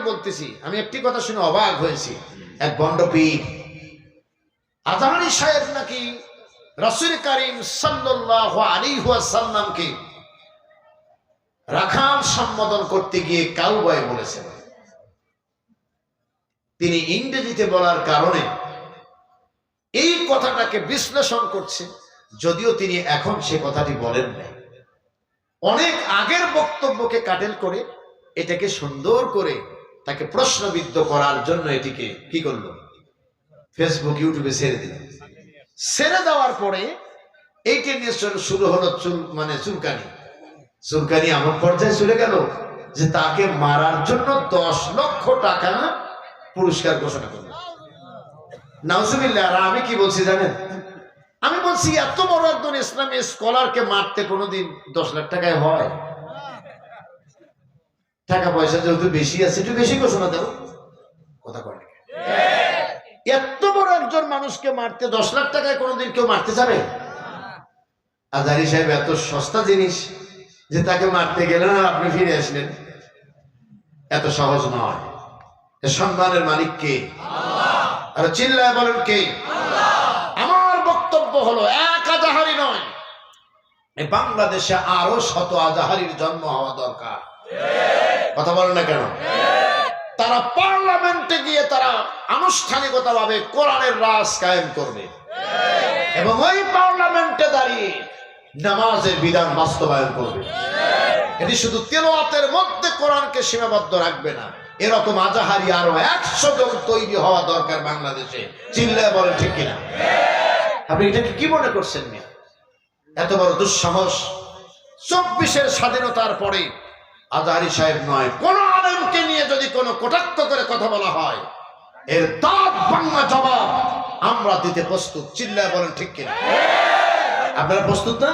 বলতেছি, আমি একটি কথা শুনে অবাক হয়েছি। এক বন্ডপীর আজহারী সাহেব নাকি রাসূল করিম সাল্লাল্লাহু আলাইহি ওয়াসাল্লামকে রাখাল সম্বোধন করতে গিয়ে কাউবয় বলেছেন। তিনি ইংরেজিতে বলার কারণে এই কথাটাকে বিশ্লেষণ করছে, যদিও তিনি এখন সে কথাটি বলেন নাই। অনেক আগের বক্তব্যকে কাটেল করে এটাকে সুন্দর করে তাকে প্রশ্নবিদ্ধ করার জন্য এটিকে কি করলো, ফেসবুক ইউটিউবে ছেড়ে দিল। ছেড়ে দেওয়ার পরে এইটা নিয়ে শুরু হলো চুলকানি এমন পর্যায়ে চলে গেল যে তাকে মারার জন্য 10 লক্ষ টাকা পুরস্কার ঘোষণা করল। নাউজুবিল্লাহ। আর আমি কি বলছি জানেন? আমি বলছি এত বড় একজন ইসলামী স্কলারকে মারতে কোনোদিন 10 লাখ টাকায় হয়? টাকা পয়সা যেহেতু বেশি আছে, একটু বেশি ঘোষণা দাও। কথা কয় না? এত বড় একজন মানুষকে মারতে 10 লাখ টাকায় কোনোদিন কেউ মারতে যাবে? আজহারী সাহেব এত সস্তা জিনিস যে তাকে মারতে গেলেন আর আপনি ফিরে আসলেন, এত সহজ নয়। সম্মানের মালিক কে? আল্লাহ। আর চিল্লায় বলেন কে? আল্লাহ। আমার বক্তব্য হলো এক আজহারী নয়, এই বাংলাদেশে আরো শত আজহারীর জন্ম হওয়া দরকার। কথা বলেন না কেন? তারা পার্লামেন্টে গিয়ে তারা আনুষ্ঠানিকতাভাবে কোরআনের রাজ কায়েম করবে এবং ওই পার্লামেন্টে দাঁড়িয়ে নামাজের বিধান বাস্তবায়ন করবে। এটি শুধু তেলাওয়াতের মধ্যে কোরআনকে সীমাবদ্ধ রাখবে না। এরকম আজহারী আরো 100 জন তৈরি হওয়া দরকার বাংলাদেশে। চিল্লায় বলেন ঠিক কিনা? আপনি এটাকে কি মনে করছেন? এত বড় দুঃসাহস! 24-এর স্বাধীনতার পরে আজহারী সাহেব নয়, কোন আলেমকে নিয়ে যদি কোনো কটাক্ষ করে কথা বলা হয়, এর দাঁত ভাঙা জবাব আমরা দিতে প্রস্তুত। চিল্লায় বলেন ঠিক কিনা? আপনারা প্রস্তুত না?